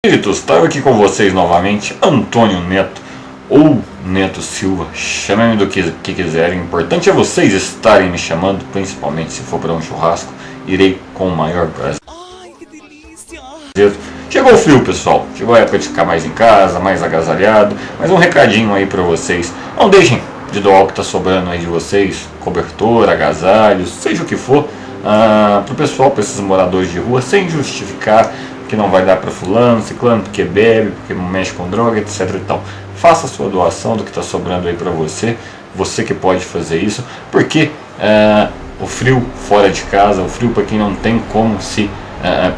Estou aqui com vocês novamente, Antônio Neto ou Neto Silva, chamem-me do que quiserem. O importante é vocês estarem me chamando, principalmente se for para um churrasco, irei com o maior prazer. Ai, que delícia! Chegou o frio, pessoal, chegou a época de ficar mais em casa, mais agasalhado, mas um recadinho aí para vocês, não deixem de doar o que está sobrando aí de vocês, cobertor, agasalhos, seja o que for, para o pessoal, para esses moradores de rua, sem justificar que não vai dar para fulano, ciclano, porque bebe, porque mexe com droga, etc e tal. Faça a sua doação do que está sobrando aí para você, você que pode fazer isso, porque o frio fora de casa, o frio para quem não tem como se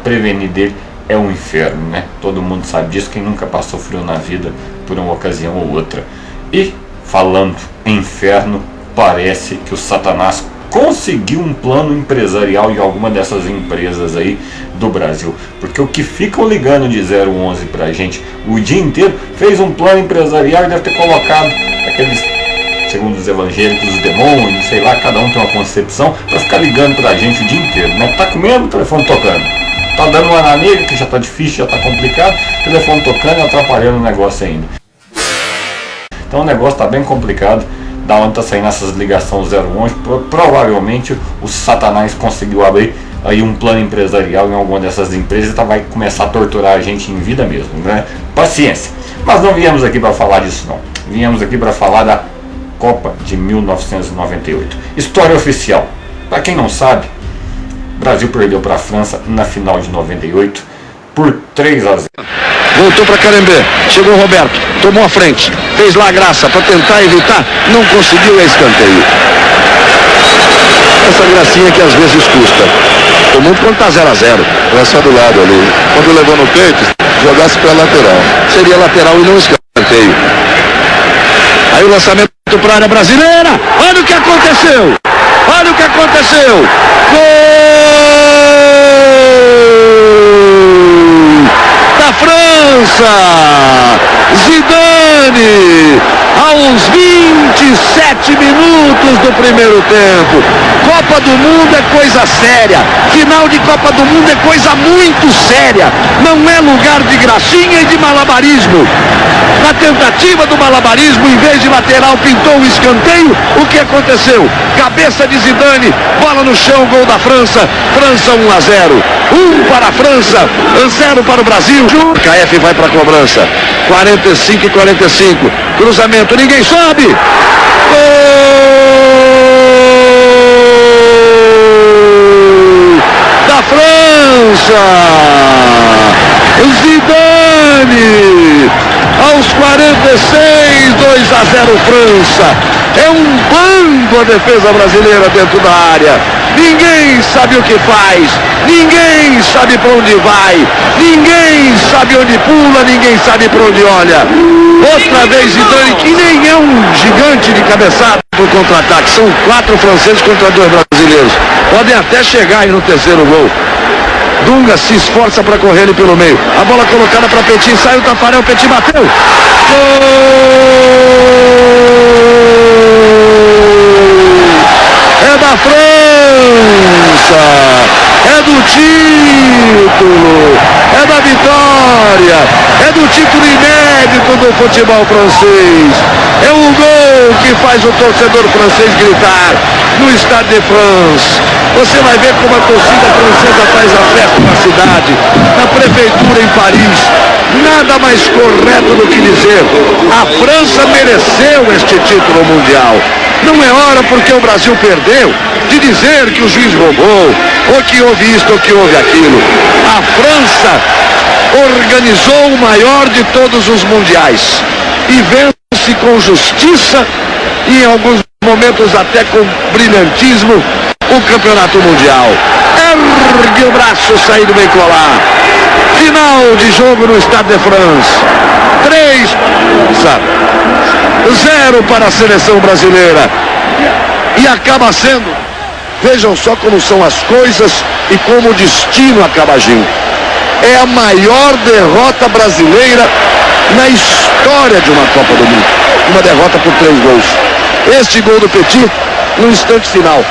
prevenir dele, é um inferno, né? Todo mundo sabe disso, quem nunca passou frio na vida por uma ocasião ou outra. E falando em inferno, parece que o Satanás conseguiu um plano empresarial em alguma dessas empresas aí do Brasil, porque o que ficam ligando de 011 pra gente o dia inteiro fez um plano empresarial e deve ter colocado aqueles, segundo os evangélicos, os demônios, sei lá, cada um tem uma concepção, pra ficar ligando pra gente o dia inteiro, né? Tá comendo, o telefone tocando, tá dando uma nega que já tá difícil, já tá complicado, o telefone tocando e atrapalhando o negócio ainda. Então o negócio tá bem complicado. Da onde está saindo essas ligações 011, provavelmente o Satanás conseguiu abrir aí um plano empresarial em alguma dessas empresas e vai começar a torturar a gente em vida mesmo, né? Paciência. Mas não viemos aqui para falar disso não. Viemos aqui para falar da Copa de 1998. História oficial. Para quem não sabe, o Brasil perdeu para a França na final de 98 por 3-0. Voltou para Carembé, chegou o Roberto, tomou a frente, fez lá a graça para tentar evitar, não conseguiu, é escanteio. Essa gracinha que às vezes custa. O mundo quando tá 0-0, lança do lado ali. Quando levou no peito, jogasse para lateral. Seria lateral e não escanteio. Aí o lançamento para a área brasileira. Olha o que aconteceu! Olha o que aconteceu! Gol! França, Zidane, aos 27 minutos do primeiro tempo. Copa do Mundo é coisa séria, final de Copa do Mundo é coisa muito séria, não é lugar de gracinha e de malabarismo. Na tentativa do malabarismo, em vez de lateral, pintou o escanteio. O que aconteceu? Cabeça de Zidane, bola no chão, gol da França. França 1-0. 1 para a França, 0 para o Brasil. KF vai para a cobrança. 45 e 45. Cruzamento, ninguém sobe. Gol da França. Zidane. Aos 46, 2-0 França. É um bando a defesa brasileira dentro da área. Ninguém sabe o que faz, ninguém sabe para onde vai, ninguém sabe onde pula, ninguém sabe para onde olha. Outra vez Zidane, que nem é um gigante de cabeçada pro contra-ataque. São 4 franceses contra 2 brasileiros. Podem até chegar aí no terceiro gol. Dunga se esforça para correr ele pelo meio. A bola colocada para Petit, sai o Tafarel, Petit bateu. Gol! É da França! É do título! É da vitória! É do título inédito do futebol francês! É um gol que faz o torcedor francês gritar no Stade de France. Você vai ver como a torcida francesa faz a festa na cidade, na prefeitura em Paris. Nada mais correto do que dizer: a França mereceu este título mundial. Não é hora, porque o Brasil perdeu, de dizer que o juiz roubou, ou que houve isto, ou que houve aquilo. A França organizou o maior de todos os mundiais e vence com justiça e em alguns momentos até com brilhantismo o campeonato mundial. Ergue o braço, saído bem colar. Final de jogo no Stade de France. 0 para a seleção brasileira. E acaba sendo, vejam só como são as coisas e como o destino acaba agindo. É a maior derrota brasileira na história de uma Copa do Mundo. Uma derrota por 3 gols. Este gol do Petit no instante final.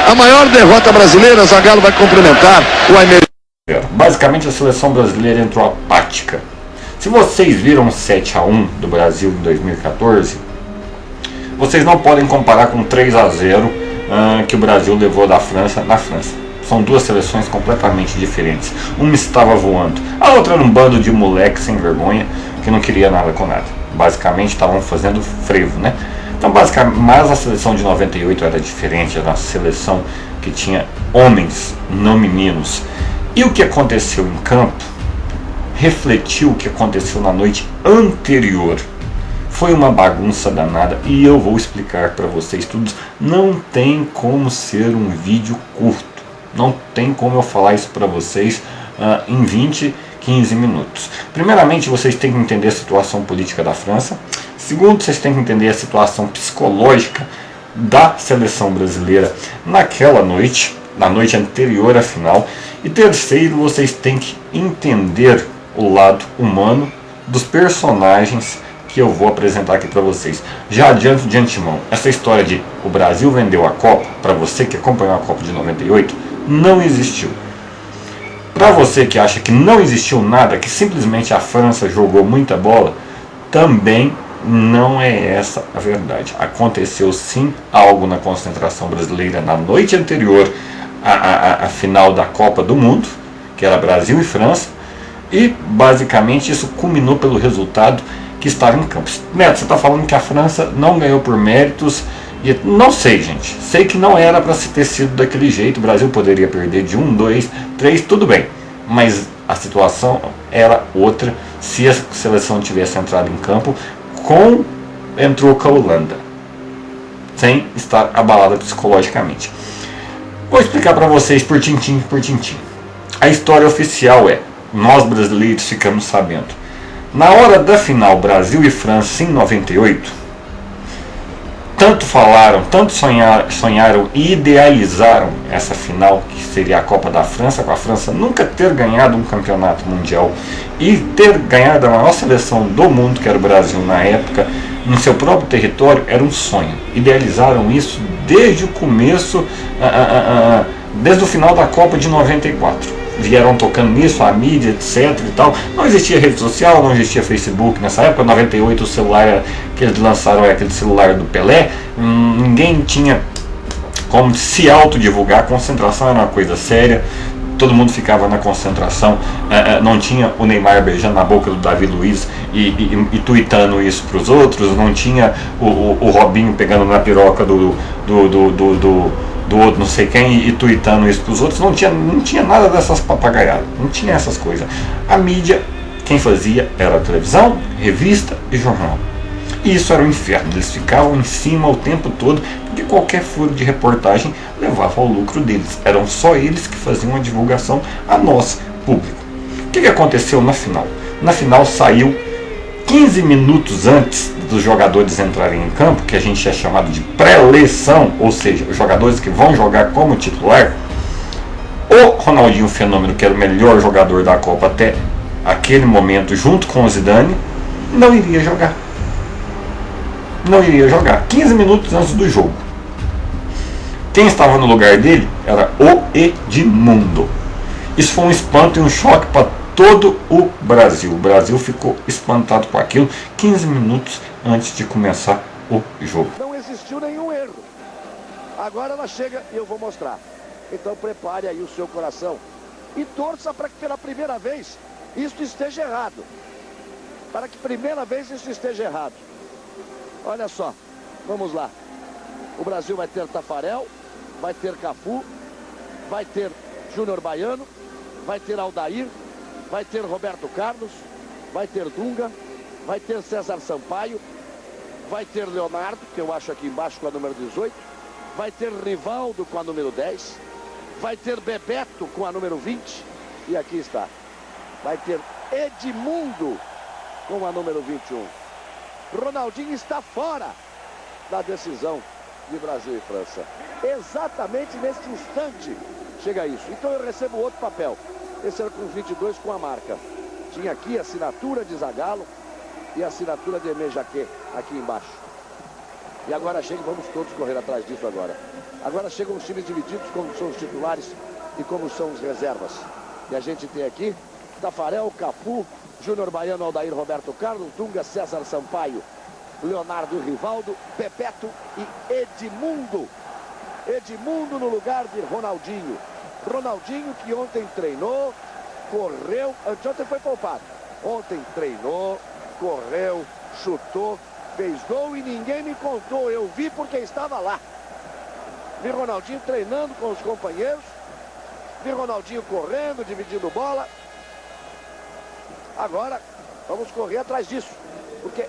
A maior derrota brasileira, Zagallo vai complementar o Aimé. Basicamente a seleção brasileira entrou apática, Se vocês viram 7-1 do Brasil em 2014, vocês não podem comparar com 3-0 que o Brasil levou da França na França. São duas seleções completamente diferentes. Uma estava voando, a outra era um bando de moleques sem vergonha que não queria nada com nada. Basicamente estavam fazendo frevo, né? Então, basicamente, mas a seleção de 98 era diferente, era uma seleção que tinha homens, não meninos. E o que aconteceu em campo refletiu o que aconteceu na noite anterior. Foi uma bagunça danada e eu vou explicar para vocês tudo. Não tem como ser um vídeo curto. Não tem como eu falar isso para vocês em 20, 15 minutos. Primeiramente, vocês têm que entender a situação política da França. Segundo, vocês têm que entender a situação psicológica da seleção brasileira naquela noite, na noite anterior à final. E terceiro, vocês têm que entender o lado humano dos personagens que eu vou apresentar aqui para vocês. Já adianto de antemão, essa história de o Brasil vendeu a Copa, para você que acompanhou a Copa de 98, não existiu. Para você que acha que não existiu nada, que simplesmente a França jogou muita bola, também não é essa a verdade. Aconteceu sim algo na concentração brasileira na noite anterior à final da Copa do Mundo, que era Brasil e França, e basicamente isso culminou pelo resultado que estava em campo. Neto, você está falando que a França não ganhou por méritos, e não sei, gente. Sei que não era para ter sido daquele jeito. O Brasil poderia perder de 1, 2, 3, tudo bem. Mas a situação era outra se a seleção tivesse entrado em campo entrou com a Holanda, sem estar abalada psicologicamente. Vou explicar para vocês por tintim por tintim. A história oficial nós brasileiros ficamos sabendo. Na hora da final Brasil e França em 98, tanto falaram, tanto sonharam e idealizaram essa final, que seria a Copa da França, com a França nunca ter ganhado um campeonato mundial e ter ganhado a maior seleção do mundo, que era o Brasil na época, no seu próprio território, era um sonho. Idealizaram isso desde o começo, desde o final da Copa de 94. Vieram tocando nisso, a mídia, etc e tal. Não existia rede social, não existia Facebook nessa época. Em 98 o celular que eles lançaram é aquele celular do Pelé. Ninguém tinha como se autodivulgar. A concentração era uma coisa séria. Todo mundo ficava na concentração. Não tinha o Neymar beijando na boca do Davi Luiz e tweetando isso para os outros. Não tinha o Robinho pegando na piroca do outro não sei quem e tweetando isso para os outros. Não tinha nada dessas papagaiadas, não tinha essas coisas. A mídia, quem fazia era a televisão, revista e jornal. E isso era um inferno, eles ficavam em cima o tempo todo, porque qualquer furo de reportagem levava ao lucro deles. Eram só eles que faziam a divulgação a nós, público. O que aconteceu na final? Na final saiu 15 minutos antes dos jogadores entrarem em campo, que a gente é chamado de pré-eleição, ou seja, os jogadores que vão jogar como titular. O Ronaldinho Fenômeno, que era o melhor jogador da Copa até aquele momento, junto com o Zidane, não iria jogar. Não iria jogar. 15 minutos antes do jogo. Quem estava no lugar dele era o Edmundo. Isso foi um espanto e um choque para todo o Brasil. O Brasil ficou espantado com aquilo 15 minutos antes de começar o jogo. Não existiu nenhum erro. Agora ela chega e eu vou mostrar. Então prepare aí o seu coração e torça para que pela primeira vez isso esteja errado. Para que primeira vez isso esteja errado. Olha só, vamos lá. O Brasil vai ter Tafarel, vai ter Cafu, vai ter Júnior Baiano, vai ter Aldair, vai ter Roberto Carlos, vai ter Dunga, vai ter César Sampaio, vai ter Leonardo, que eu acho aqui embaixo com a número 18, vai ter Rivaldo com a número 10, vai ter Bebeto com a número 20, e aqui está, vai ter Edmundo com a número 21. Ronaldinho está fora da decisão de Brasil e França. Exatamente neste instante chega isso. Então eu recebo outro papel. Esse era com 22 com a marca. Tinha aqui a assinatura de Zagallo e a assinatura de Aimé Jacquet aqui embaixo. E agora chega, vamos todos correr atrás disso agora. Agora chegam os times divididos, como são os titulares e como são os reservas. E a gente tem aqui Tafarel, Cafu, Júnior Baiano, Aldair, Roberto Carlos, Dunga, César Sampaio, Leonardo Rivaldo, Bebeto e Edmundo. Edmundo no lugar de Ronaldinho. Ronaldinho que ontem treinou, correu, anteontem foi poupado. Ontem treinou, correu, chutou, fez gol e ninguém me contou. Eu vi porque estava lá. Vi Ronaldinho treinando com os companheiros. Vi Ronaldinho correndo, dividindo bola. Agora vamos correr atrás disso. Porque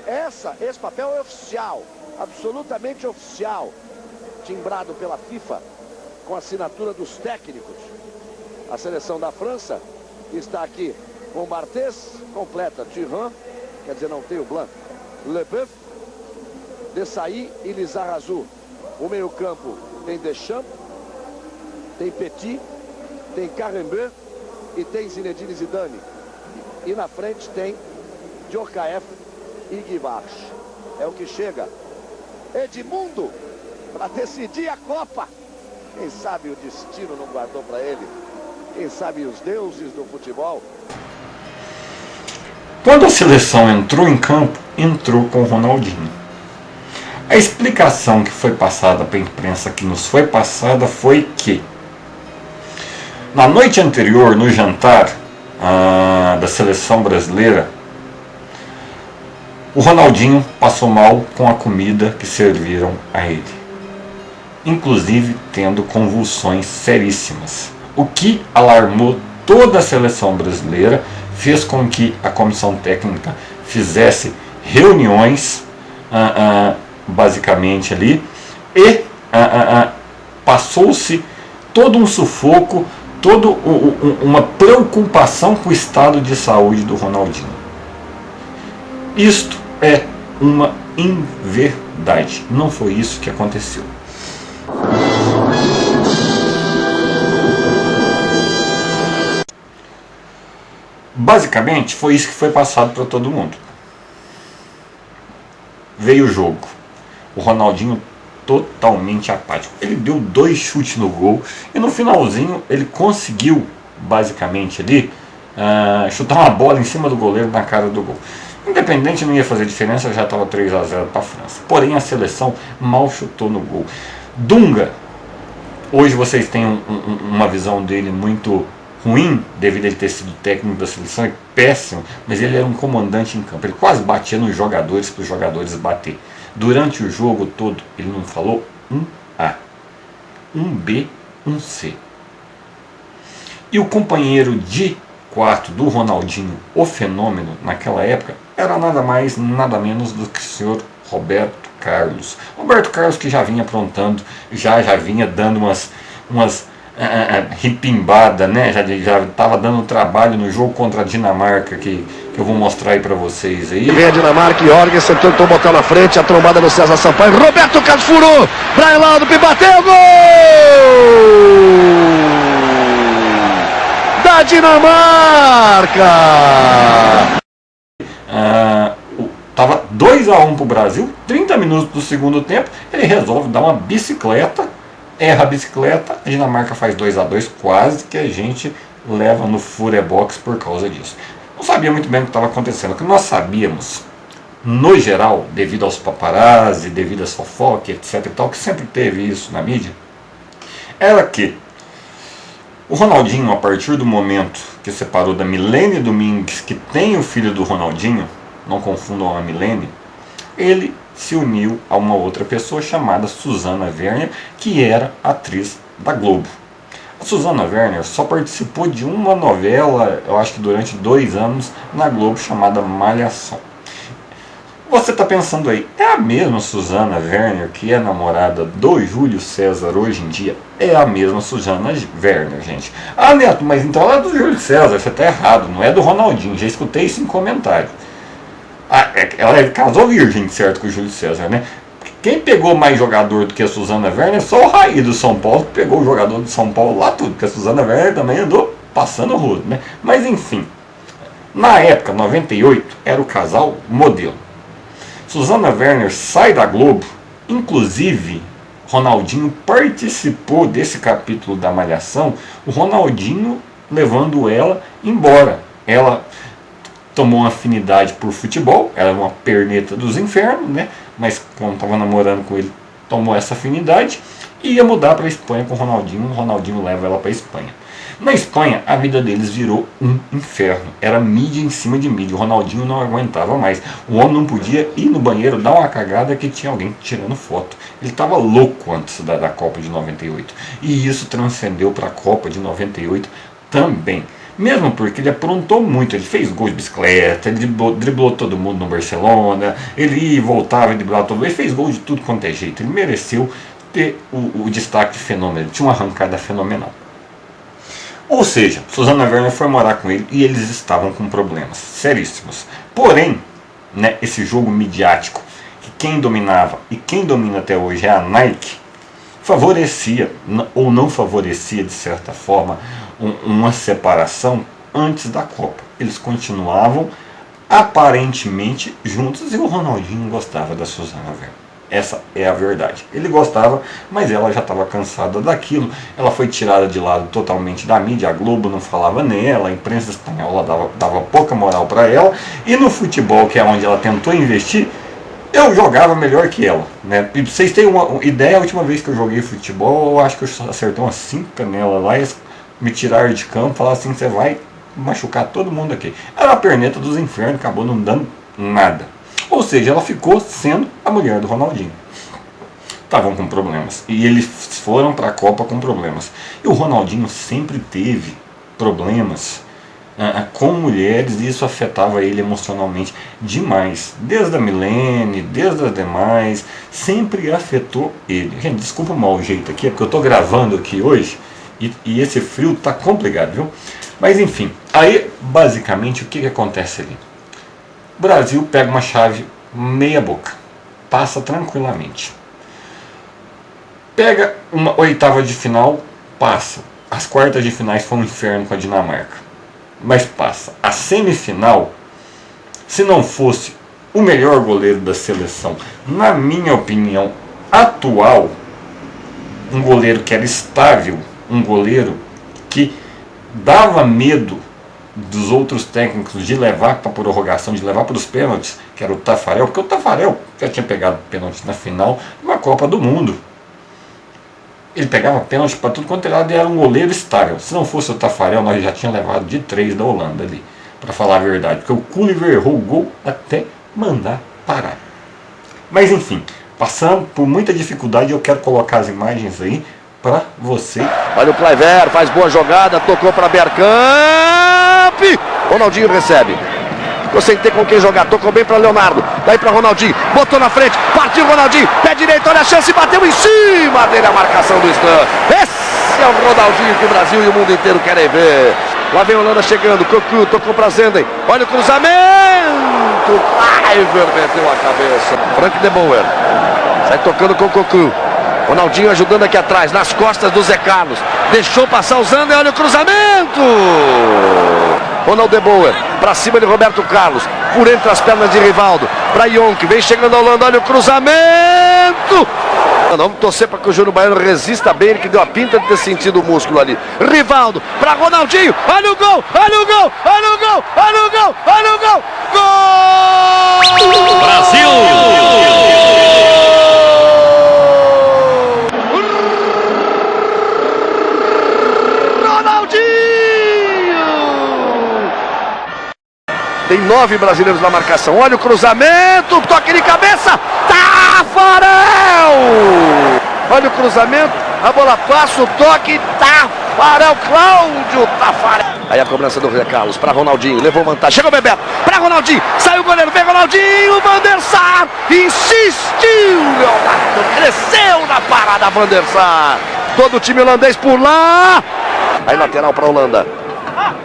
esse papel é oficial. Absolutamente oficial. Timbrado pela FIFA com a assinatura dos técnicos. A seleção da França está aqui com Barthez, completa Thuram, quer dizer, não tem o Blanc, Leboeuf, Desailly e Lizarazu. O meio-campo tem Deschamps, tem Petit, tem Carambeu e tem Zinedine Zidane. E na frente tem Djorkaeff e Guimarães. É o que chega. Edmundo para decidir a Copa. Quem sabe o destino não guardou para ele. Quem sabe os deuses do futebol. Quando a seleção entrou em campo, entrou com o Ronaldinho. A explicação que foi passada para a imprensa, que nos foi passada, foi que na noite anterior, no jantar da seleção brasileira, o Ronaldinho passou mal com a comida que serviram a ele, inclusive tendo convulsões seríssimas, o que alarmou toda a seleção brasileira, fez com que a comissão técnica fizesse reuniões, basicamente ali, e passou-se todo um sufoco, toda uma preocupação com o estado de saúde do Ronaldinho. Isto é uma inverdade. Não foi isso que aconteceu. Basicamente, foi isso que foi passado para todo mundo. Veio o jogo. O Ronaldinho totalmente apático. Ele deu 2 chutes no gol e no finalzinho ele conseguiu, basicamente ali, chutar uma bola em cima do goleiro na cara do gol. Independente, não ia fazer diferença, já estava 3-0 para a França. Porém, a seleção mal chutou no gol. Dunga, hoje vocês têm uma visão dele muito ruim, devido a ele ter sido técnico da seleção, é péssimo, mas ele era um comandante em campo. Ele quase batia nos jogadores para os jogadores bater. Durante o jogo todo, ele não falou um A, um B, um C. E o companheiro de quarto do Ronaldinho, o fenômeno, naquela época, era nada mais, nada menos do que o senhor Roberto Carlos. Roberto Carlos que já vinha aprontando, já vinha dando umas ripimbada, né? Já estava dando trabalho no jogo contra a Dinamarca, que eu vou mostrar aí para vocês aí. Vem a Dinamarca e Jorgensen tentou botar na frente, a trombada no César Sampaio, Roberto Carlos furou, Brian Laudrup bateu, gol da Dinamarca! Tava 2-1 pro Brasil, 30 minutos do segundo tempo, ele resolve dar uma bicicleta, erra a bicicleta, a Dinamarca faz 2-2, quase que a gente leva no Furebox por causa disso. Não sabia muito bem o que estava acontecendo. O que nós sabíamos, no geral, devido aos paparazzi, devido às fofocas, etc e tal, que sempre teve isso na mídia, era que o Ronaldinho, a partir do momento que separou da Milene Domingues, que tem o filho do Ronaldinho, não confundam a Milene, ele se uniu a uma outra pessoa chamada Susana Werner, que era atriz da Globo. A Susana Werner só participou de uma novela, eu acho que durante 2 anos, na Globo, chamada Malhação. Você está pensando aí, é a mesma Susana Werner que é namorada do Júlio César hoje em dia? É a mesma Susana Werner, gente. Ah, Neto, mas então ela é do Júlio César, você está errado, não é do Ronaldinho, já escutei isso em comentário. Ela casou virgem, certo, com o Júlio César, né? Quem pegou mais jogador do que a Susana Werner é só o Raí do São Paulo, que pegou o jogador do São Paulo lá tudo, porque a Susana Werner também andou passando o rodo, né? Mas enfim, na época, 98, era o casal modelo. Susana Werner sai da Globo, inclusive Ronaldinho participou desse capítulo da Malhação, o Ronaldinho levando ela embora ela tomou uma afinidade por futebol, ela é uma perneta dos infernos, né? Mas quando estava namorando com ele, tomou essa afinidade e ia mudar para a Espanha com o Ronaldinho leva ela para a Espanha. Na Espanha, a vida deles virou um inferno. Era mídia em cima de mídia. O Ronaldinho não aguentava mais. O homem não podia ir no banheiro, dar uma cagada que tinha alguém tirando foto. Ele estava louco antes da Copa de 98. E isso transcendeu para a Copa de 98 também. Mesmo porque ele aprontou muito. Ele fez gol de bicicleta, ele driblou todo mundo no Barcelona, ele ia e voltava e driblava todo mundo. Ele fez gol de tudo quanto é jeito. Ele mereceu ter o destaque de fenômeno. Ele tinha uma arrancada fenomenal. Ou seja, Susana Werner foi morar com ele e eles estavam com problemas seríssimos. Porém, né, esse jogo midiático, que quem dominava e quem domina até hoje é a Nike, favorecia ou não favorecia de certa forma uma separação antes da Copa. Eles continuavam aparentemente juntos e o Ronaldinho gostava da Susana Werner. Essa é a verdade. Ele gostava, mas ela já estava cansada daquilo. Ela foi tirada de lado totalmente da mídia. A Globo não falava nela, a imprensa espanhola dava pouca moral para ela. E no futebol, que é onde ela tentou investir, eu jogava melhor que ela, né? E pra vocês terem uma ideia, a última vez que eu joguei futebol, eu acho que eu acertei umas 5 canelas lá e me tiraram de campo, falaram assim, você vai machucar todo mundo aqui. Era a perneta dos infernos, acabou não dando nada. Ou seja, ela ficou sendo a mulher do Ronaldinho. Estavam com problemas. E eles foram para a Copa com problemas. E o Ronaldinho sempre teve problemas com mulheres e isso afetava ele emocionalmente demais. Desde a Milene, desde as demais, sempre afetou ele. Gente, desculpa o mau jeito aqui, é porque eu estou gravando aqui hoje e esse frio tá complicado, viu? Mas enfim, aí basicamente o que acontece ali? O Brasil pega uma chave meia boca, passa tranquilamente. Pega uma oitava de final, passa. As quartas de finais foi um inferno com a Dinamarca, mas passa. A semifinal, se não fosse o melhor goleiro da seleção, na minha opinião atual, um goleiro que era estável, um goleiro que dava medo dos outros técnicos de levar para a prorrogação, de levar para os pênaltis, que era o Taffarel, porque o Taffarel já tinha pegado pênalti na final de uma Copa do Mundo. Ele pegava pênalti para tudo quanto era, era um goleiro estável. Se não fosse o Taffarel, nós já tínhamos levado de 3 da Holanda ali, para falar a verdade, porque o Culliver errou o gol até mandar parar. Mas enfim, passando por muita dificuldade, eu quero colocar as imagens aí para você. Olha o Kluivert, faz boa jogada, tocou para Bergkamp. Ronaldinho recebe. Ficou sem ter com quem jogar, tocou bem para Leonardo. Daí para Ronaldinho, botou na frente, partiu Ronaldinho, pé direito, olha a chance, bateu em cima dele a marcação do Stan. Esse é o Ronaldinho que o Brasil e o mundo inteiro querem ver. Lá vem a Holanda chegando, Cocu tocou para Zenden. Olha o cruzamento. Kluivert meteu a cabeça. Frank de Boer sai tocando com o Cocu. Ronaldinho ajudando aqui atrás, nas costas do Zé Carlos. Deixou passar o Zander, olha o cruzamento. Ronaldo de Boer, para cima de Roberto Carlos. Por entre as pernas de Rivaldo. Para Yonk, vem chegando a Holanda, olha o cruzamento. Vamos torcer para que o Júnior Baiano resista bem, ele que deu a pinta de ter sentido o músculo ali. Rivaldo, para Ronaldinho, olha o gol, olha o gol, olha o gol, olha o gol, olha o gol. Gol! Brasil! Tem 9 brasileiros na marcação. Olha o cruzamento, toque de cabeça. Taffarel! Olha o cruzamento, a bola passa, o toque. Taffarel, Cláudio Taffarel. Aí a cobrança do Zé Carlos para Ronaldinho, levou vantagem. Chegou o Bebeto para Ronaldinho. Saiu o goleiro, vem Ronaldinho. Van der Sar insistiu. Leonardo cresceu na parada. Van der Sar. Todo o time holandês por lá. Aí lateral para a Holanda.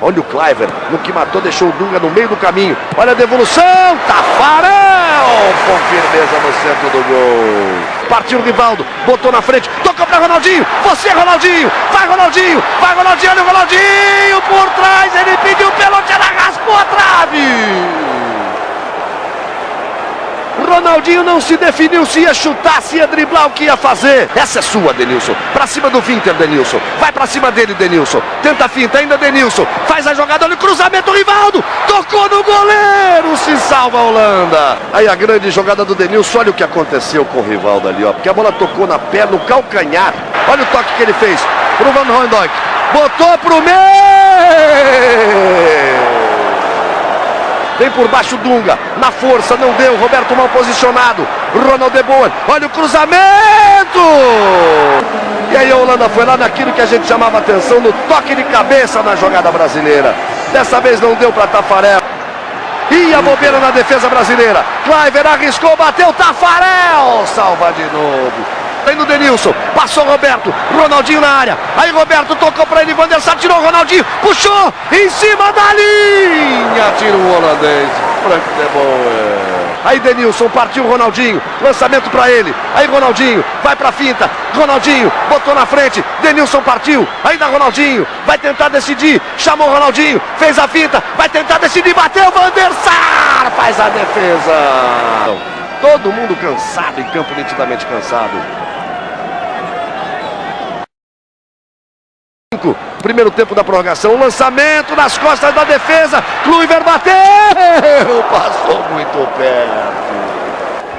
Olha o Kluivert, no que matou, deixou o Dunga no meio do caminho. Olha a devolução, Taffarel com firmeza no centro do gol. Partiu o Rivaldo, botou na frente, tocou para Ronaldinho. Você, Ronaldinho, vai Ronaldinho, vai Ronaldinho, olha o Ronaldinho por trás, ele pediu o pênalti, ela raspou a trave. Ronaldinho não se definiu se ia chutar, se ia driblar, o que ia fazer. Essa é sua, Denilson. Pra cima do Winter, Denilson. Vai pra cima dele, Denilson. Tenta a finta, ainda Denilson. Faz a jogada, olha o cruzamento, Rivaldo. Tocou no goleiro, se salva a Holanda. Aí a grande jogada do Denilson, olha o que aconteceu com o Rivaldo ali, ó. Porque a bola tocou na perna, no calcanhar. Olha o toque que ele fez pro Van Hooijdonk. Botou pro meio. Vem por baixo Dunga, na força, não deu, Roberto mal posicionado, Ronald de Boer, olha o cruzamento! E aí a Holanda foi lá naquilo que a gente chamava atenção, no toque de cabeça na jogada brasileira. Dessa vez não deu para Tafarel. E a bobeira na defesa brasileira. Kluivert arriscou, bateu, Tafarel salva de novo. Vem no Denilson, passou Roberto, Ronaldinho na área, aí Roberto tocou para ele, Van der Sar tirou o Ronaldinho, puxou, em cima da linha, tira o holandês, Frank de Boer. Aí Denilson, partiu Ronaldinho, lançamento para ele, aí Ronaldinho, vai pra finta, Ronaldinho, botou na frente, Denilson partiu, ainda Ronaldinho, vai tentar decidir, chamou Ronaldinho, fez a finta, vai tentar decidir, bateu, Van der Sar, faz a defesa. Todo mundo cansado em campo, nitidamente cansado. Primeiro tempo da prorrogação, lançamento nas costas da defesa, Kluivert bateu, passou muito perto.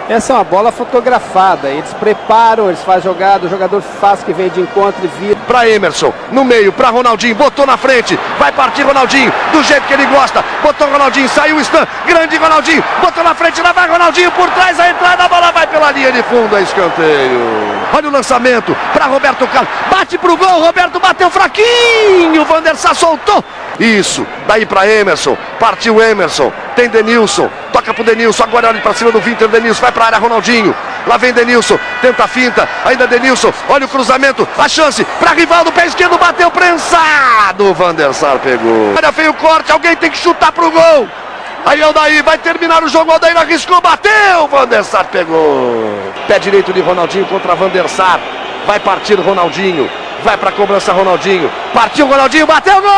Essa é uma bola fotografada, eles preparam, eles fazem jogada, o jogador faz que vem de encontro e vira. Para Emerson, no meio, para Ronaldinho, botou na frente, vai partir Ronaldinho, do jeito que ele gosta, botou Ronaldinho, saiu o Stan, grande Ronaldinho, botou na frente, lá vai Ronaldinho, por trás a entrada, a bola vai pela linha de fundo, é escanteio. Olha o lançamento, para Roberto Carlos, bate pro gol, Roberto bateu fraquinho, Van der Sar soltou. Isso, daí para Emerson, partiu Emerson, tem Denilson, toca pro Denilson, agora olha para cima do Winter, Denilson, vai pra área, Ronaldinho, lá vem Denilson, tenta a finta, ainda Denilson, olha o cruzamento, a chance, pra Rivaldo, pé esquerdo, bateu prensado, Van der Sar pegou. Olha, veio o corte, alguém tem que chutar pro gol, aí é o Aldair, vai terminar o jogo, o Aldair arriscou, bateu, Van der Sar pegou. Pé direito de Ronaldinho contra Van der Sar, vai partir Ronaldinho. Vai para a cobrança Ronaldinho, partiu Ronaldinho, bateu, gol!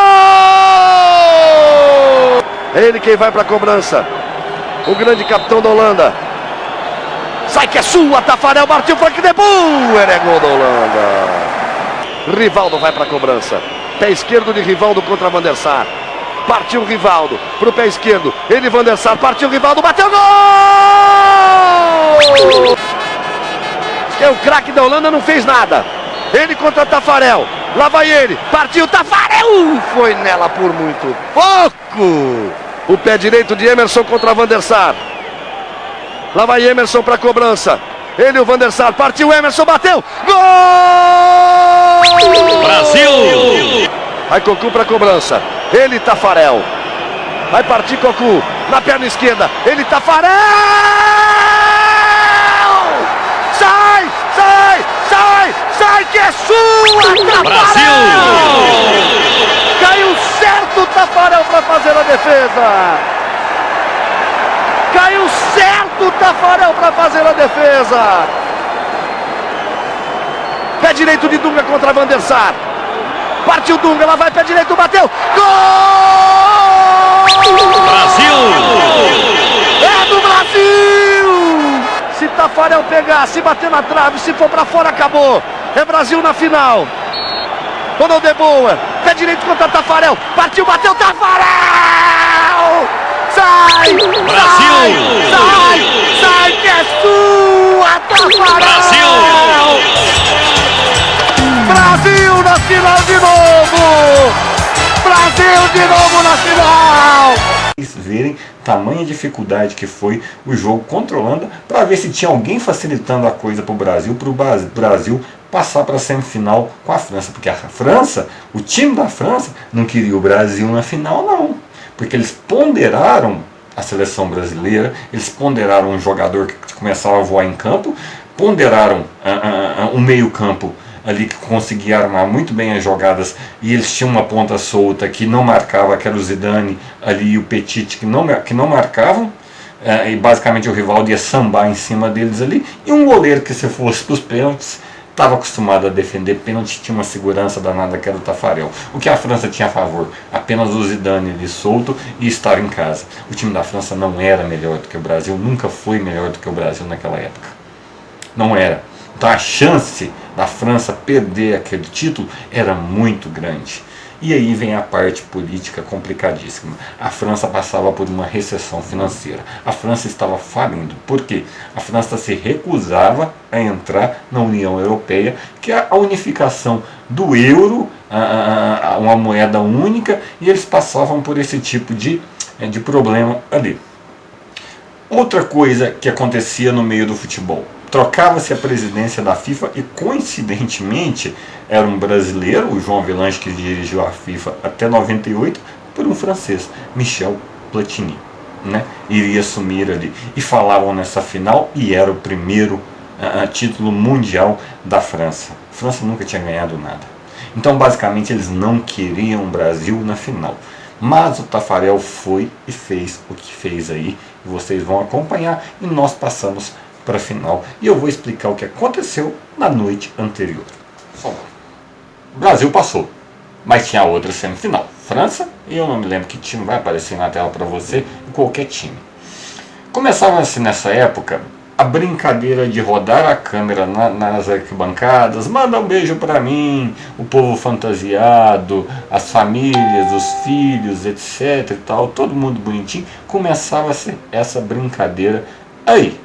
É ele quem vai para a cobrança, o grande capitão da Holanda. Sai que é sua, Tafarel, partiu Frank de Boer, é gol da Holanda. Rivaldo vai para a cobrança, pé esquerdo de Rivaldo contra Van der Sar. Partiu Rivaldo pro pé esquerdo, ele Van der Sar, partiu Rivaldo, bateu, gol! É o craque da Holanda, não fez nada. Ele contra Tafarel, lá vai ele, partiu Tafarel, foi nela por muito pouco. O pé direito de Emerson contra Van der Sar. Lá vai Emerson para a cobrança. Ele o Van der Sar, partiu Emerson, bateu, gol! Brasil! Vai Cocu para a cobrança, ele Tafarel. Vai partir Cocu, na perna esquerda, ele Tafarel! Sai, sai, sai! Sai que é sua, Tafarel! Brasil! Caiu certo Tafarel para fazer a defesa. Caiu certo Tafarel para fazer a defesa. Pé direito de Dunga contra Van der Sar. Partiu Dunga, lá vai pé direito, bateu. Gol! Brasil! É do Brasil! Se Tafarel pegar, se bater na trave, se for para fora, acabou. É Brasil na final. Ronald de Boer, pé direito contra Tafarel, partiu, bateu, Tafarel! Sai! Brasil! Sai! Sai que é sua, Tafarel! Brasil! Brasil na final de novo! Brasil de novo na final! Verem tamanha dificuldade que foi o jogo contra a Holanda, para ver se tinha alguém facilitando a coisa para o Brasil passar para a semifinal com a França, porque a França, o time da França não queria o Brasil na final não, porque eles ponderaram a seleção brasileira, eles ponderaram um jogador que começava a voar em campo, ponderaram um meio campo ali que conseguia armar muito bem as jogadas, e eles tinham uma ponta solta que não marcava, que era o Zidane ali e o Petit que não marcavam, e basicamente o Rivaldo ia sambar em cima deles ali, e um goleiro que, se fosse para os pênaltis, estava acostumado a defender pênalti, tinha uma segurança danada que era o Tafarel. O que a França tinha a favor? Apenas o Zidane ali solto e estar em casa. O time da França não era melhor do que o Brasil, nunca foi melhor do que o Brasil naquela época. Não era. Então a chance da França perder aquele título era muito grande. E aí vem a parte política complicadíssima. A França passava por uma recessão financeira. A França estava falindo. Por quê? A França se recusava a entrar na União Europeia, que é a unificação do euro, uma moeda única, e eles passavam por esse tipo de problema ali. Outra coisa que acontecia no meio do futebol. Trocava-se a presidência da FIFA e, coincidentemente, era um brasileiro, o João Avelange, que dirigiu a FIFA até 98, por um francês, Michel Platini, né? Iria assumir ali. E falavam nessa final, e era o primeiro título mundial da França. A França nunca tinha ganhado nada. Então, basicamente, eles não queriam o Brasil na final. Mas o Tafarel foi e fez o que fez aí. E vocês vão acompanhar, e nós passamos para a final, e eu vou explicar o que aconteceu na noite anterior. O Brasil passou, mas tinha outra semifinal, França, e eu não me lembro que time, vai aparecer na tela para você, qualquer time. Começava-se nessa época a brincadeira de rodar a câmera nas arquibancadas, manda um beijo para mim, o povo fantasiado, as famílias, os filhos, etc e tal, todo mundo bonitinho. Começava-se essa brincadeira aí,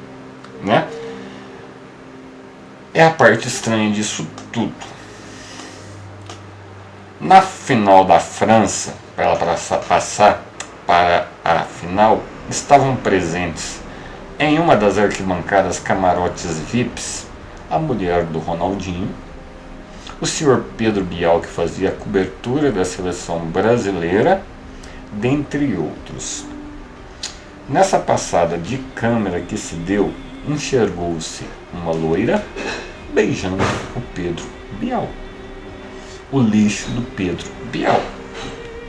né? É a parte estranha disso tudo. Na final da França, para ela passar para a final, estavam presentes em uma das arquibancadas camarotes VIPs a mulher do Ronaldinho, o senhor Pedro Bial, que fazia a cobertura da seleção brasileira, dentre outros. Nessa passada de câmera que se deu, enxergou-se uma loira beijando o Pedro Bial, o lixo do Pedro Bial,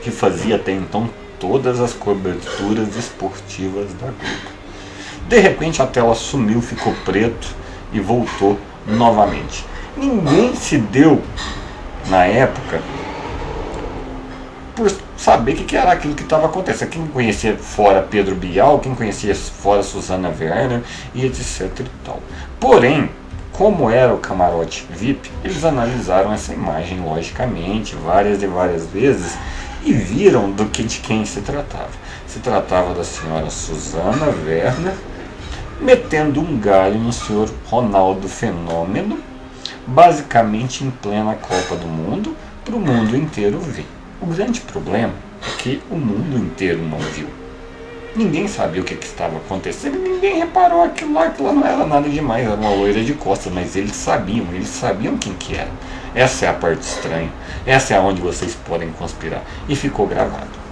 que fazia até então todas as coberturas esportivas da Globo. De repente a tela sumiu, ficou preto e voltou novamente. Ninguém se deu na época por saber o que era aquilo que estava acontecendo. Quem conhecia fora Pedro Bial, quem conhecia fora Susana Werner e etc e tal. Porém, como era o camarote VIP, eles analisaram essa imagem logicamente várias e várias vezes e viram de quem se tratava. Se tratava da senhora Susana Werner metendo um galho no senhor Ronaldo Fenômeno, basicamente em plena Copa do Mundo, para o mundo inteiro ver. O grande problema é que o mundo inteiro não viu. Ninguém sabia o que estava acontecendo, ninguém reparou aquilo lá não era nada demais, era uma loira de costas, mas eles sabiam quem que era. Essa é a parte estranha, essa é onde vocês podem conspirar. E ficou gravado.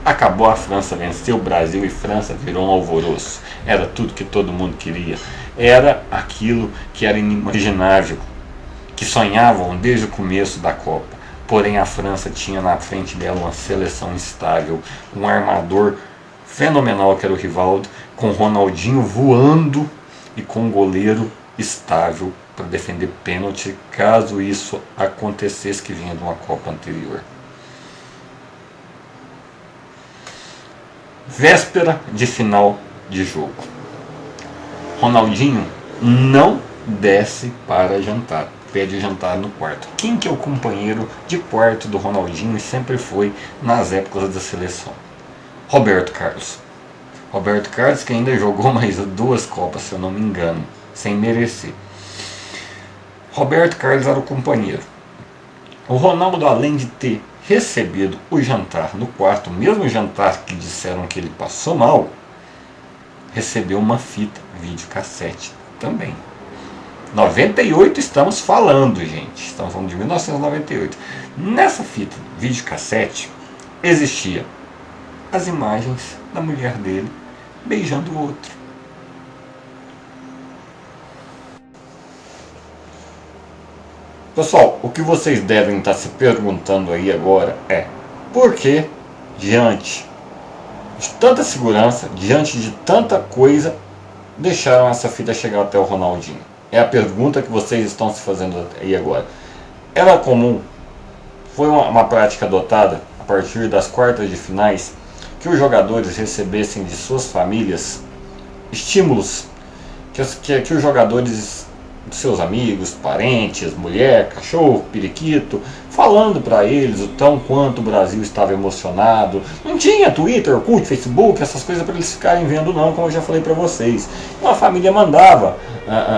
Acabou, a França venceu, o Brasil e França virou um alvoroço. Era tudo que todo mundo queria. Era aquilo que era inimaginável, que sonhavam desde o começo da Copa. Porém, a França tinha na frente dela uma seleção estável, um armador fenomenal que era o Rivaldo, com Ronaldinho voando e com um goleiro estável para defender pênalti, caso isso acontecesse, que vinha de uma Copa anterior. Véspera de final de jogo. Ronaldinho não desce para jantar, pede jantar no quarto. Quem que é o companheiro de quarto do Ronaldinho e sempre foi nas épocas da seleção? Roberto Carlos. Roberto Carlos, que ainda jogou mais 2 Copas, se eu não me engano, sem merecer. Roberto Carlos era o companheiro. O Ronaldo, além de ter recebido o jantar no quarto, o mesmo jantar que disseram que ele passou mal, recebeu uma fita videocassete também. 98 estamos falando, gente. Estamos falando de 1998. Nessa fita videocassete existia as imagens da mulher dele beijando o outro. Pessoal, o que vocês devem estar se perguntando aí agora é: por que, diante de tanta segurança, diante de tanta coisa, deixaram essa fita chegar até o Ronaldinho? É a pergunta que vocês estão se fazendo aí agora. Era comum, foi uma prática adotada a partir das quartas de finais, que os jogadores recebessem de suas famílias estímulos, que os jogadores, seus amigos, parentes, mulher, cachorro, periquito, falando para eles o tão quanto o Brasil estava emocionado. Não tinha Twitter, Orkut, Facebook, essas coisas para eles ficarem vendo não, como eu já falei para vocês. Então a família mandava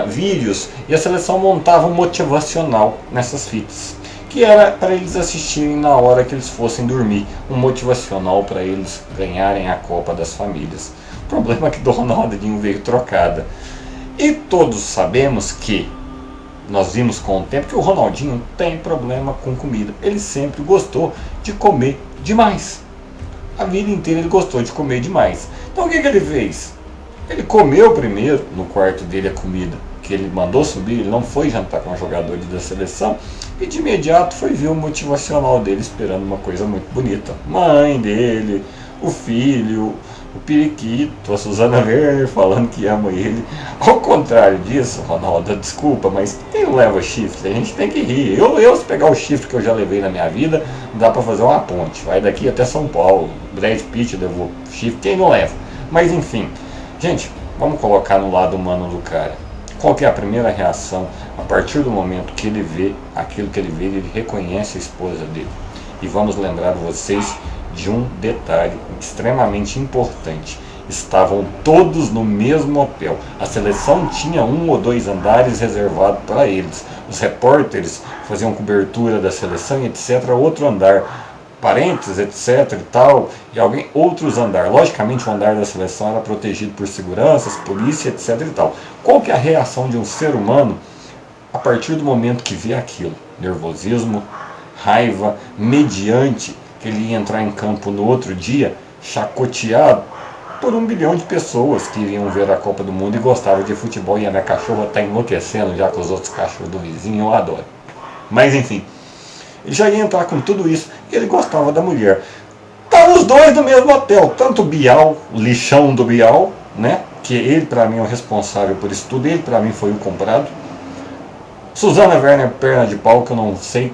vídeos e a seleção montava um motivacional nessas fitas, que era para eles assistirem na hora que eles fossem dormir, um motivacional para eles ganharem a Copa das Famílias. O problema é que do Ronaldinho veio trocada. E todos sabemos que, nós vimos com o tempo, que o Ronaldinho tem problema com comida. Ele sempre gostou de comer demais. A vida inteira ele gostou de comer demais. Então o que ele fez? Ele comeu primeiro no quarto dele a comida que ele mandou subir, ele não foi jantar com os jogadores da seleção, e de imediato foi ver o motivacional dele esperando uma coisa muito bonita. Mãe dele, o filho, o periquito, a Susana Werner falando que ama ele. Ao contrário disso, Ronaldo, desculpa, mas quem não leva chifre? A gente tem que rir. Eu se pegar o chifre que eu já levei na minha vida, dá pra fazer uma ponte. Vai daqui até São Paulo. Brad Pitt levou chifre, quem não leva? Mas enfim, gente, vamos colocar no lado humano do cara. Qual que é a primeira reação a partir do momento que ele vê aquilo que ele vê, ele reconhece a esposa dele? E vamos lembrar vocês de um detalhe extremamente importante. Estavam todos no mesmo hotel. A seleção tinha 1 ou 2 andares reservados para eles. Os repórteres faziam cobertura da seleção e etc. Outro andar, parentes, etc. e tal, e outros andares. Logicamente o andar da seleção era protegido por seguranças, polícia, etc. e tal. Qual que é a reação de um ser humano a partir do momento que vê aquilo? Nervosismo, raiva, mediante que ele ia entrar em campo no outro dia, chacoteado por 1 bilhão de pessoas que iriam ver a Copa do Mundo e gostavam de futebol, e a minha cachorra está enlouquecendo já com os outros cachorros do vizinho, eu adoro. Mas enfim, ele já ia entrar com tudo isso, e ele gostava da mulher. Estavam os dois no mesmo hotel, tanto o Bial, o lixão do Bial, né, que ele para mim é o responsável por isso tudo, ele para mim foi o comprado. Susana Werner, perna de pau, que eu não sei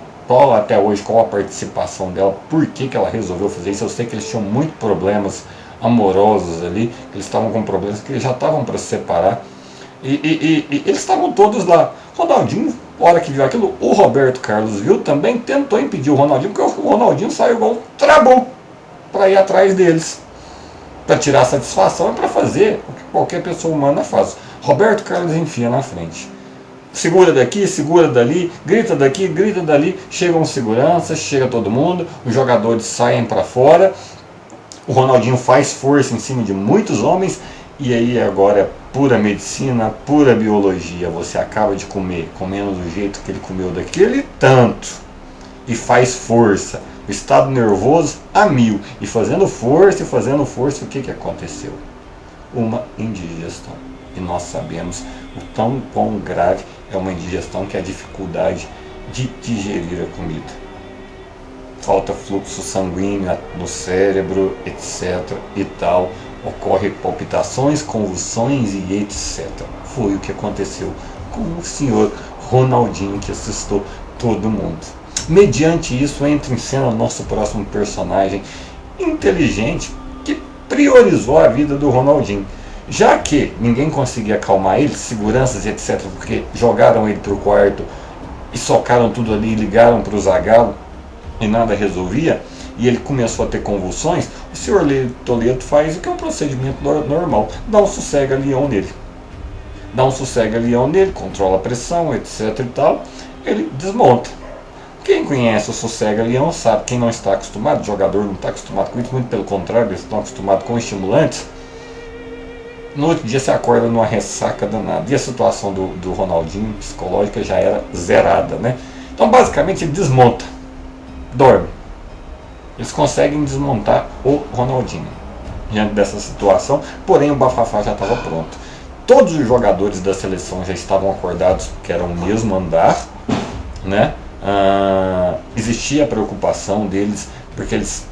até hoje qual a participação dela, por que ela resolveu fazer isso. Eu sei que eles tinham muitos problemas amorosos ali, eles estavam com problemas que eles já estavam para se separar, e eles estavam todos lá. Ronaldinho, na hora que viu aquilo, o Roberto Carlos viu, também tentou impedir o Ronaldinho, porque o Ronaldinho saiu igual um trabuco para ir atrás deles, para tirar satisfação e para fazer o que qualquer pessoa humana faz. Roberto Carlos enfia na frente. Segura daqui, segura dali, grita daqui, grita dali, chegam seguranças, chega todo mundo, os jogadores saem para fora, o Ronaldinho faz força em cima de muitos homens, e aí agora é pura medicina, pura biologia. Você acaba de comer, comendo do jeito que ele comeu daquele tanto, e faz força, o estado nervoso a 1000, e fazendo força, o que aconteceu? Uma indigestão. E nós sabemos o tão quão grave é uma indigestão, que é a dificuldade de digerir a comida. Falta fluxo sanguíneo no cérebro, etc. e tal. Ocorre palpitações, convulsões e etc. Foi o que aconteceu com o senhor Ronaldinho, que assustou todo mundo. Mediante isso, entra em cena o nosso próximo personagem inteligente, que priorizou a vida do Ronaldinho. Já que ninguém conseguia acalmar ele, seguranças e etc., porque jogaram ele para o quarto e socaram tudo ali, ligaram para o Zagallo e nada resolvia, e ele começou a ter convulsões, o senhor Toledo faz o que é um procedimento normal, dá um sossega-leão nele. Dá um sossega-leão nele, controla a pressão, etc. e tal, ele desmonta. Quem conhece o sossega-leão sabe, quem não está acostumado, o jogador não está acostumado com isso, muito pelo contrário, eles estão acostumados com estimulantes. No outro dia você acorda numa ressaca danada. E a situação do Ronaldinho psicológica já era zerada, né? Então basicamente ele desmonta, dorme. Eles conseguem desmontar o Ronaldinho diante dessa situação, porém o bafafá já estava pronto. Todos os jogadores da seleção já estavam acordados, porque era o mesmo andar, né? Existia a preocupação deles, porque eles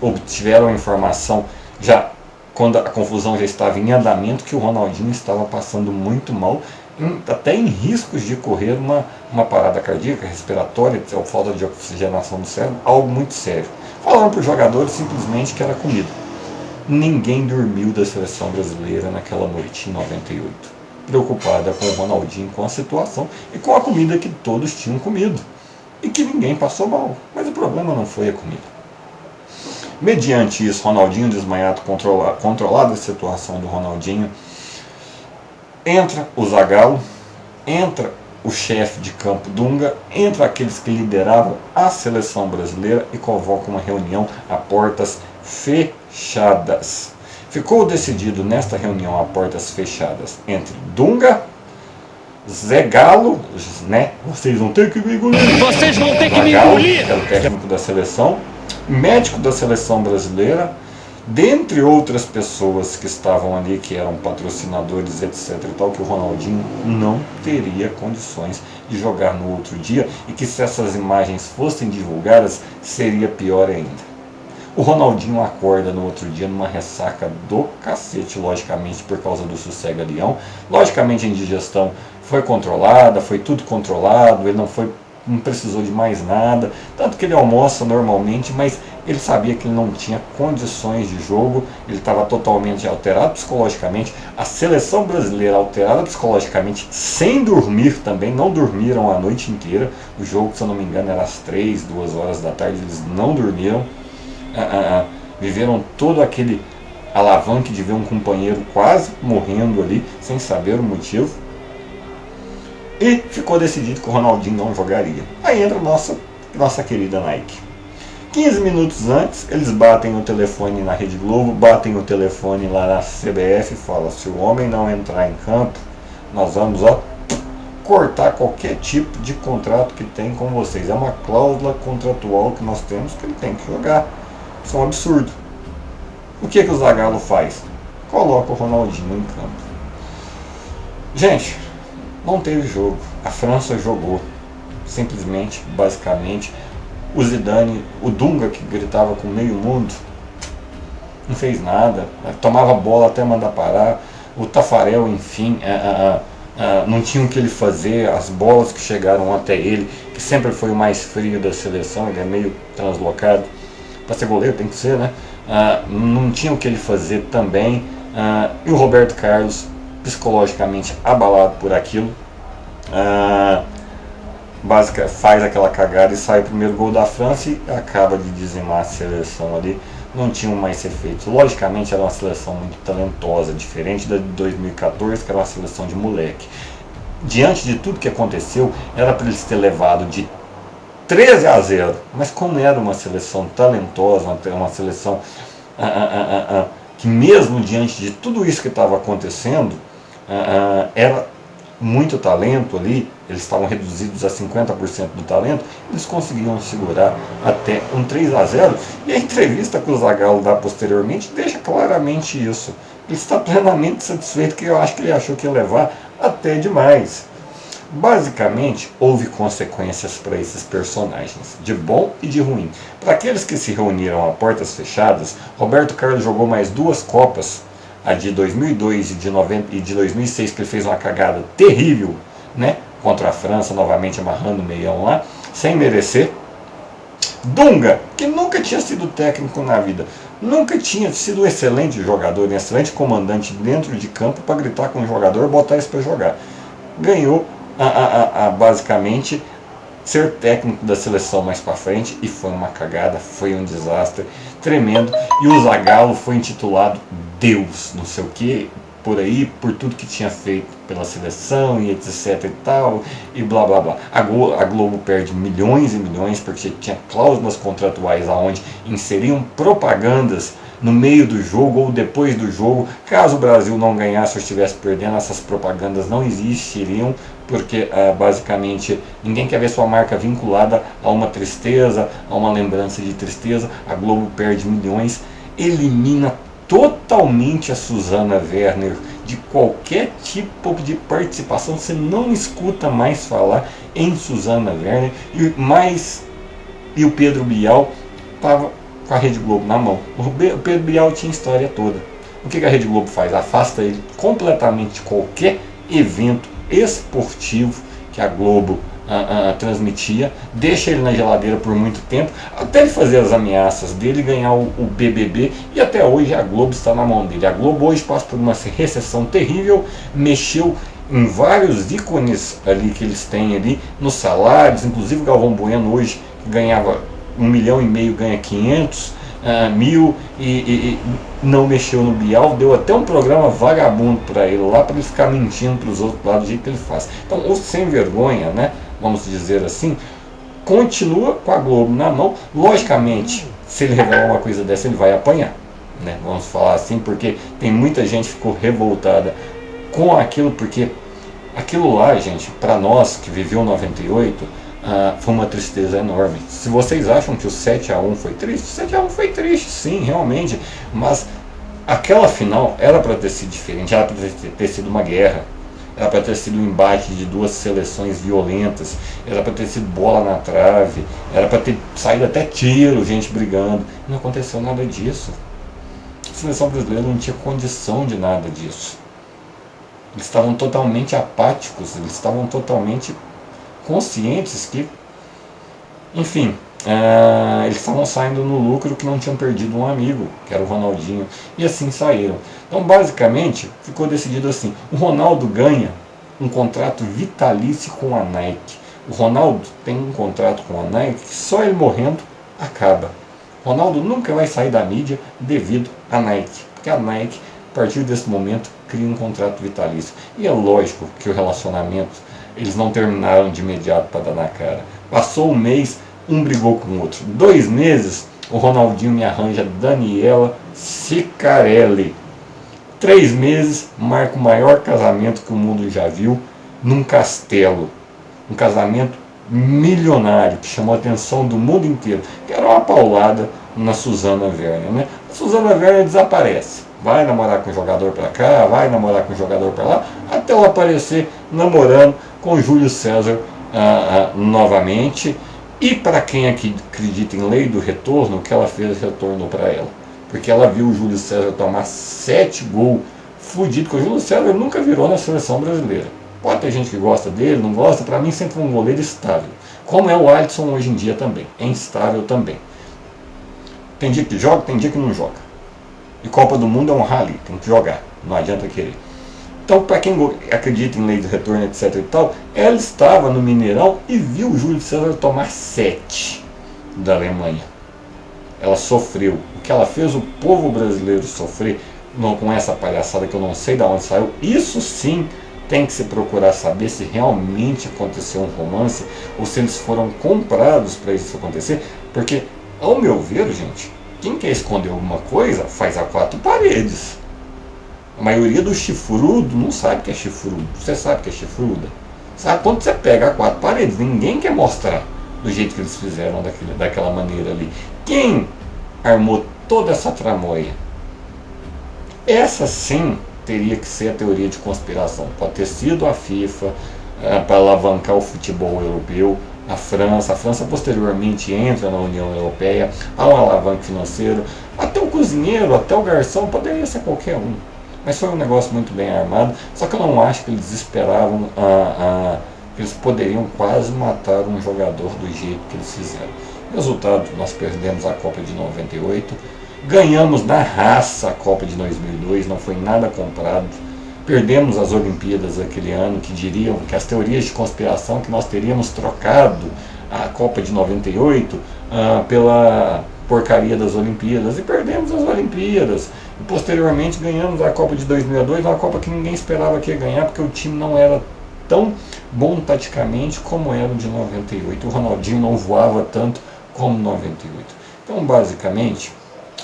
obtiveram a informação já quando a confusão já estava em andamento, que o Ronaldinho estava passando muito mal até em riscos de correr uma parada cardíaca, respiratória, ou falta de oxigenação do cérebro, algo muito sério. Falaram para os jogadores simplesmente que era comida. Ninguém dormiu da seleção brasileira naquela noite, em 98. Preocupada com o Ronaldinho, com a situação e com a comida que todos tinham comido. E que ninguém passou mal. Mas o problema não foi a comida. Mediante isso, Ronaldinho desmaiado, controlada a situação do Ronaldinho, entra o Zagallo, entra o chefe de campo Dunga, entra aqueles que lideravam a seleção brasileira e convoca uma reunião a portas fechadas. Ficou decidido nesta reunião a portas fechadas entre Dunga, Zé Galo, né? Vocês vão ter que me engolir. Vocês vão ter que me Zagallo, engolir. que era o técnico da seleção, médico da seleção brasileira, dentre outras pessoas que estavam ali, que eram patrocinadores, etc. e tal, que o Ronaldinho não teria condições de jogar no outro dia e que se essas imagens fossem divulgadas, seria pior ainda. O Ronaldinho acorda no outro dia numa ressaca do cacete, logicamente por causa do sossega-leão. Logicamente a indigestão foi controlada, foi tudo controlado, ele não precisou de mais nada, tanto que ele almoça normalmente, mas ele sabia que ele não tinha condições de jogo, ele estava totalmente alterado psicologicamente, a seleção brasileira alterada psicologicamente, sem dormir também, não dormiram a noite inteira, o jogo, se eu não me engano, era às 3, 2 horas da tarde, eles não dormiram, viveram todo aquele alavanque de ver um companheiro quase morrendo ali, sem saber o motivo. E ficou decidido que o Ronaldinho não jogaria. Aí entra nossa querida Nike. 15 minutos antes, eles batem o telefone na Rede Globo, batem o telefone lá na CBF e falam: se o homem não entrar em campo, nós vamos cortar qualquer tipo de contrato que tem com vocês. É uma cláusula contratual que nós temos que ele tem que jogar. Isso é um absurdo. O que o Zagallo faz? Coloca o Ronaldinho em campo. Gente, não teve jogo. A França jogou. Simplesmente, basicamente. O Zidane, o Dunga, que gritava com meio mundo, não fez nada. Tomava bola até mandar parar. O Tafarel, enfim, não tinha o que ele fazer. As bolas que chegaram até ele, que sempre foi o mais frio da seleção, ele é meio translocado. Para ser goleiro tem que ser, né? Não tinha o que ele fazer também. E o Roberto Carlos, psicologicamente abalado por aquilo, faz aquela cagada e sai o primeiro gol da França e acaba de dizimar a seleção ali. Não tinham mais ser feito. Logicamente era uma seleção muito talentosa, diferente da de 2014, que era uma seleção de moleque. Diante de tudo que aconteceu, era para eles ter levado de 13-0, mas como era uma seleção talentosa, uma seleção que mesmo diante de tudo isso que estava acontecendo, era muito talento ali, eles estavam reduzidos a 50% do talento, eles conseguiam segurar até um 3-0, e a entrevista que o Zagallo dá posteriormente deixa claramente isso. Ele está plenamente satisfeito, que eu acho que ele achou que ia levar até demais. Basicamente, houve consequências para esses personagens, de bom e de ruim. Para aqueles que se reuniram a portas fechadas, Roberto Carlos jogou mais 2 Copas, a de 2002 e de 2006, que ele fez uma cagada terrível, né, contra a França, novamente amarrando o meião lá, sem merecer. Dunga, que nunca tinha sido técnico na vida, nunca tinha sido um excelente jogador, um excelente comandante dentro de campo para gritar com o jogador, botar isso para jogar. Ganhou basicamente ser técnico da seleção mais para frente e foi uma cagada, foi um desastre tremendo. E o Zagallo foi intitulado Deus, não sei o que, por aí, por tudo que tinha feito pela seleção e etc e tal, e blá blá blá. A Globo perde milhões e milhões porque tinha cláusulas contratuais aonde inseriam propagandas no meio do jogo ou depois do jogo. Caso o Brasil não ganhasse ou estivesse perdendo, essas propagandas não existiriam, porque basicamente ninguém quer ver sua marca vinculada a uma tristeza, a uma lembrança de tristeza. A Globo perde milhões, elimina totalmente a Susana Werner de qualquer tipo de participação. Você não escuta mais falar em Susana Werner, e o Pedro Bial estava com a Rede Globo na mão. O Pedro Bial tinha história toda. O que a Rede Globo faz? Afasta ele completamente de qualquer evento esportivo que a Globo transmitia, deixa ele na geladeira por muito tempo, até ele fazer as ameaças dele, ganhar o BBB, e até hoje a Globo está na mão dele. A Globo hoje passa por uma recessão terrível, mexeu em vários ícones ali que eles têm ali, nos salários, inclusive o Galvão Bueno hoje, que ganhava 1,5 milhão, ganha 500 mil, e não mexeu no Bial, deu até um programa vagabundo para ele lá, para ele ficar mentindo para os outros lá do jeito que ele faz. Então, o sem vergonha, né, vamos dizer assim, continua com a Globo na mão. Logicamente, se ele revelar uma coisa dessa, ele vai apanhar, né, vamos falar assim, porque tem muita gente que ficou revoltada com aquilo, porque aquilo lá, gente, para nós que viveu 98, foi uma tristeza enorme. Se vocês acham que o 7-1 foi triste, 7-1 foi triste, sim, realmente, mas aquela final era para ter sido diferente, era para ter sido uma guerra, era para ter sido um embate de duas seleções violentas, era para ter sido bola na trave, era para ter saído até tiro, gente brigando. Não aconteceu nada disso. A seleção brasileira não tinha condição de nada disso. Eles estavam totalmente apáticos, eles estavam totalmente conscientes que, enfim, eles estavam saindo no lucro, que não tinham perdido um amigo, que era o Ronaldinho, e assim saíram. Então, basicamente, ficou decidido assim: o Ronaldo ganha um contrato vitalício com a Nike. O Ronaldo tem um contrato com a Nike que só ele morrendo acaba. O Ronaldo nunca vai sair da mídia devido à Nike, porque a Nike, a partir desse momento, cria um contrato vitalício. E é lógico que o relacionamento, eles não terminaram de imediato para dar na cara. Passou um mês, um brigou com o outro. 2 meses, o Ronaldinho me arranja Daniela Ciccarelli. 3 meses, marca o maior casamento que o mundo já viu, num castelo. Um casamento milionário, que chamou a atenção do mundo inteiro, que era uma paulada na Susana Werner, né? A Susana Werner desaparece. Vai namorar com um jogador para cá, vai namorar com um jogador para lá, até ela aparecer namorando com o Júlio César novamente. E para quem aqui acredita em lei do retorno, o que ela fez retornou para ela. Porque ela viu o Júlio César tomar 7 gols fudido, porque o Júlio César nunca virou na seleção brasileira. Pode ter gente que gosta dele, não gosta, para mim sempre foi um goleiro estável. Como é o Alisson hoje em dia também, é instável também. Tem dia que joga, tem dia que não joga. E Copa do Mundo é um rally, tem que jogar, não adianta querer. Então, para quem acredita em lei do retorno, etc e tal, ela estava no Mineirão e viu o Júlio César tomar 7 da Alemanha. Ela sofreu. O que ela fez o povo brasileiro sofrer com essa palhaçada que eu não sei de onde saiu, isso sim tem que se procurar saber se realmente aconteceu um romance ou se eles foram comprados para isso acontecer, porque, ao meu ver, gente, quem quer esconder alguma coisa faz a 4 paredes. A maioria do chifrudo não sabe que é chifrudo. Você sabe que é chifruda? Sabe quando você pega a 4 paredes? Ninguém quer mostrar do jeito que eles fizeram daquela maneira ali. Quem armou toda essa tramóia? Essa sim teria que ser a teoria de conspiração. Pode ter sido a FIFA para alavancar o futebol europeu. A França posteriormente entra na União Europeia, há um alavanque financeiro, até o cozinheiro, até o garçom, poderia ser qualquer um. Mas foi um negócio muito bem armado, só que eu não acho que eles esperavam, que eles poderiam quase matar um jogador do jeito que eles fizeram. Resultado, nós perdemos a Copa de 98, ganhamos na raça a Copa de 2002, não foi nada comprado. Perdemos as Olimpíadas aquele ano, que diriam que as teorias de conspiração que nós teríamos trocado a Copa de 98 pela porcaria das Olimpíadas, e perdemos as Olimpíadas. E posteriormente ganhamos a Copa de 2002, uma Copa que ninguém esperava que ia ganhar, porque o time não era tão bom taticamente como era o de 98. O Ronaldinho não voava tanto como 98. Então, basicamente,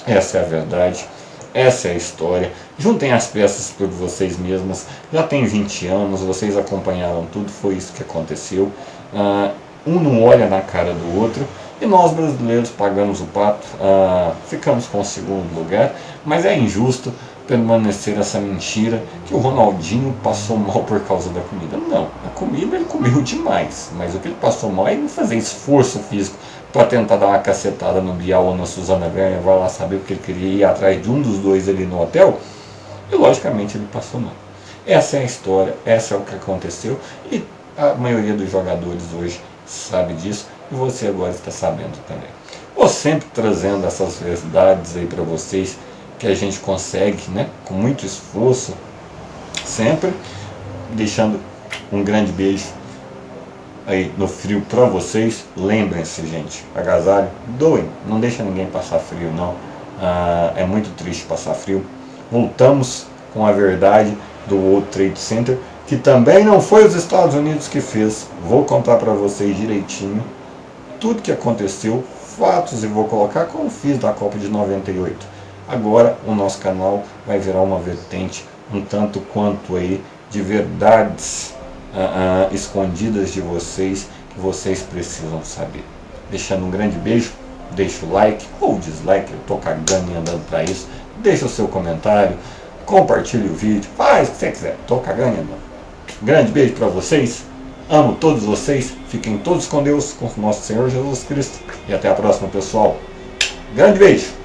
essa é a verdade. Essa é a história. Juntem as peças por vocês mesmos. Já tem 20 anos, vocês acompanharam tudo, foi isso que aconteceu. Um não olha na cara do outro. E nós brasileiros pagamos o pato, ficamos com o 2º lugar. Mas é injusto permanecer essa mentira que o Ronaldinho passou mal por causa da comida. Não, a comida ele comeu demais. Mas o que ele passou mal é não fazer esforço físico para tentar dar uma cacetada no Bial ou na Susana Werner, vai lá saber porque ele queria ir atrás de um dos dois ali no hotel, e logicamente ele passou mal. Essa é a história, essa é o que aconteceu e a maioria dos jogadores hoje sabe disso e você agora está sabendo também. Vou sempre trazendo essas verdades aí para vocês que a gente consegue, né, com muito esforço, sempre deixando um grande beijo aí no frio para vocês. Lembrem-se, gente, agasalho, doem, não deixa ninguém passar frio não, é muito triste passar frio. Voltamos com a verdade do World Trade Center, que também não foi os Estados Unidos que fez. Vou contar para vocês direitinho tudo que aconteceu, fatos, e vou colocar como fiz da Copa de 98. Agora o nosso canal vai virar uma vertente um tanto quanto aí de verdades escondidas de vocês, que vocês precisam saber. Deixando um grande beijo, deixa o like ou dislike, eu tô cagando e andando para isso. Deixa o seu comentário, compartilhe o vídeo, faz o que você quiser, tô cagando e andando. Grande beijo para vocês, amo todos vocês, fiquem todos com Deus, com o nosso Senhor Jesus Cristo, e até a próxima, pessoal. Grande beijo!